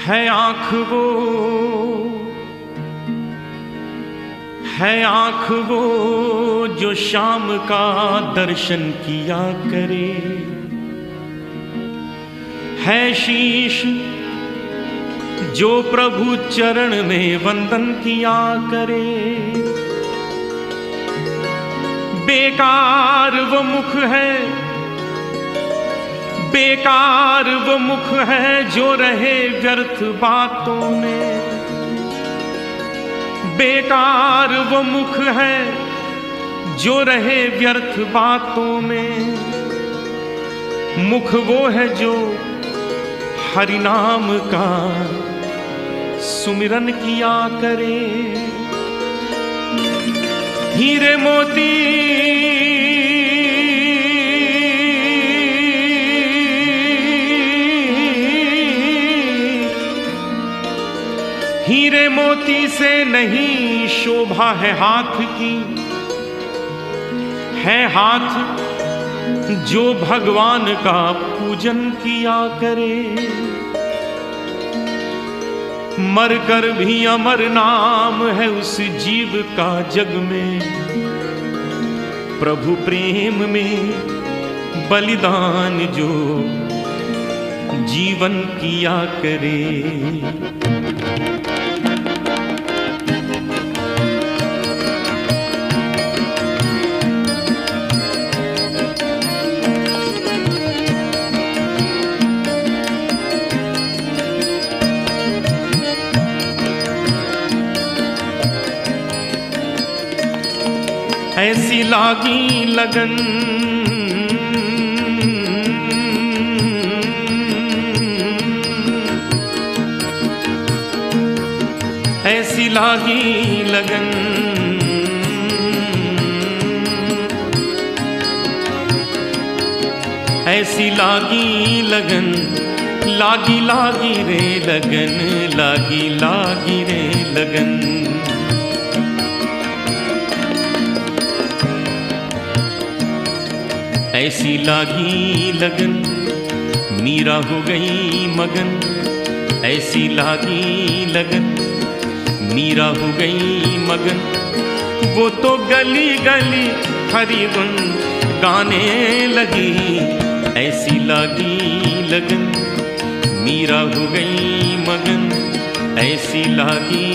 है आँख वो जो शाम का दर्शन किया करे, है शीश जो प्रभु चरण में वंदन किया करे। बेकार वो मुख है, बेकार वो मुख है जो रहे व्यर्थ बातों में। बेकार वो मुख है जो रहे व्यर्थ बातों में। मुख वो है जो हरि नाम का सुमिरन किया करे। हीरे मोती हीरे मोती से नहीं शोभा है हाथ की, है हाथ जो भगवान का पूजन किया करे। मरकर भी अमर नाम है उस जीव का जग में, प्रभु प्रेम में बलिदान जो जीवन किया करे। ऐसी लागी लगन ऐसी लागी लगन, ऐसी लागी लगन, लागी लागी रे लगन, लागी लागी रे लगन। ऐसी लागी लगन मीरा हो गई मगन। ऐसी लागी लगन मीरा हो गई मगन। वो तो गली गली हरि गुण गाने लगी। ऐसी लागी लगन मीरा हो गई मगन। ऐसी लागी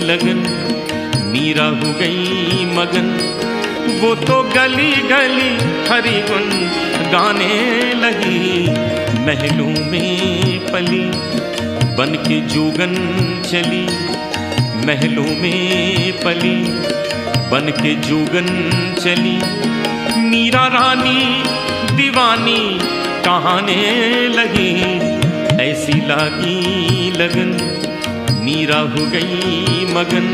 लगन मीरा हो गई मगन। वो तो गली गली हरि गुण गाने लगी। महलों में पली बन के जोगन चली। महलों में पली बन के जोगन चली। मीरा रानी दीवानी कहाने लगी। ऐसी लागी लगन मीरा हो गई मगन।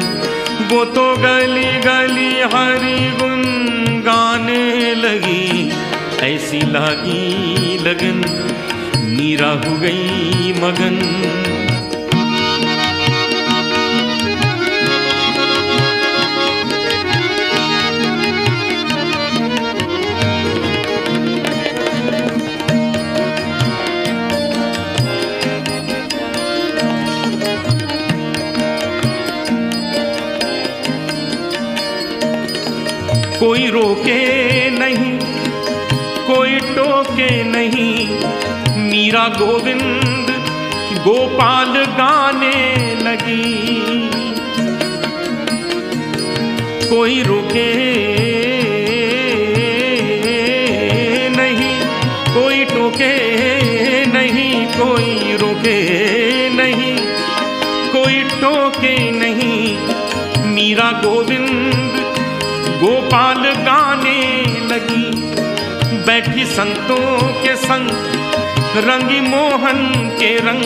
वो तो गली गली हरि गुण गाने लगी। ऐसी लागी लगन मीरा हो गई मगन। कोई रोके नहीं, कोई टोके नहीं। मीरा गोविंद गोपाल गाने लगी। कोई रोके नहीं, कोई टोके नहीं, कोई रोके नहीं, कोई टोके नहीं। मीरा गोविंद गोपाल गाने लगी। बैठी संतों के संग रंगी मोहन के रंग।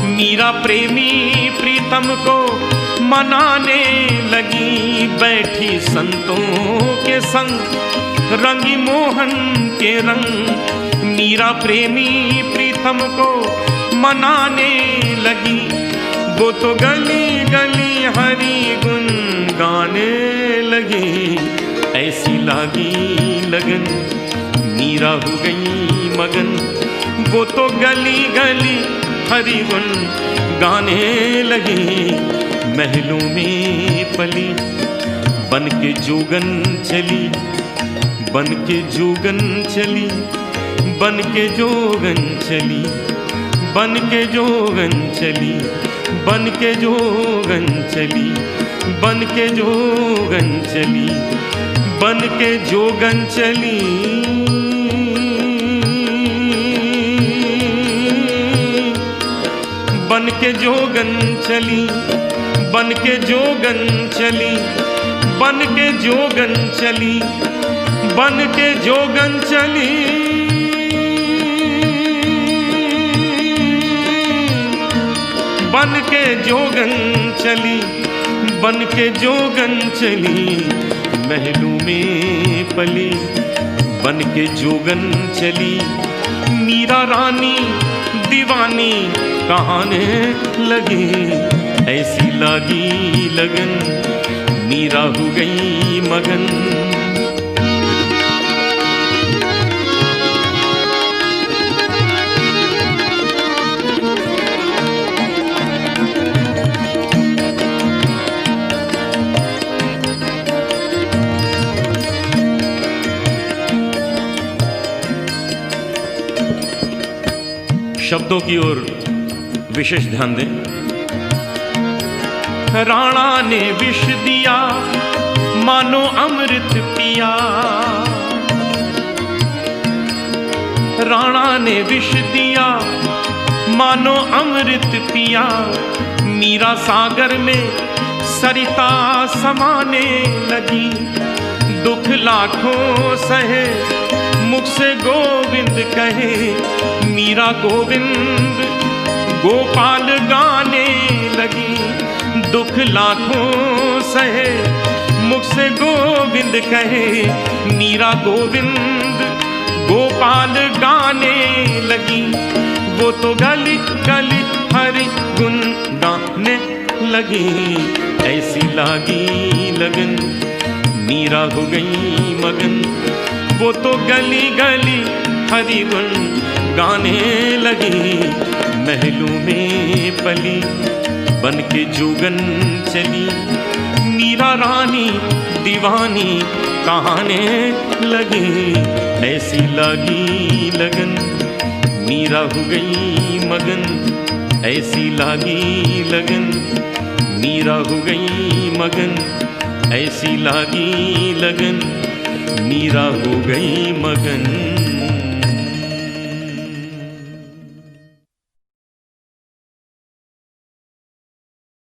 मीरा प्रेमी प्रीतम को मनाने लगी। बैठी संतों के संग रंगी मोहन के रंग। मीरा प्रेमी प्रीतम को मनाने लगी। वो तो गली गली हरि गुण गाने लगी। ऐसी लागी लगन मीरा हो गई मगन। वो तो गली गली हरि गुण गाने लगी। महलों में पली बन के जोगन चली, बन के जोगन चली, बन के जोगन चली, बन के जोगन चली, बन के जोगन चली, बन के जोगन चली, बन के जोगन चली। बन के जोगन चली, बन के जोगन चली, बन के जोगन चली, बन के जोगन चली। बन के जोगन चली, बन के जोगन चली। महलों में पली बन के जोगन चली। मीरा रानी दीवानी कहाने लगी, ऐसी लगी लगन मीरा हो गई मगन। शब्दों की ओर विशेष ध्यान दें। राणा ने विष दिया मानो अमृत पिया, राणा ने विष दिया मानो अमृत पिया। मीरा सागर में सरिता समाने लगी, दुख लाखों सहे मुख से गोविंद कहे। मीरा गोविंद गोपाल गाने लगी, दुख लाखों सहे मुख से गोविंद कहे। मीरा गोविंद गोपाल गाने लगी, वो तो गली गली हरि गुण गाने लगी। ऐसी लागी लगन मीरा हो गई मगन, वो तो गली गली हरि गुण गाने लगी। महलों में पली बन के जोगन चली, मीरा रानी दीवानी कहाने लगी। ऐसी लागी लगन मीरा हो गई मगन, ऐसी लागी लगन मीरा हो गई मगन, ऐसी लागी लगन मीरा हो गई मगन।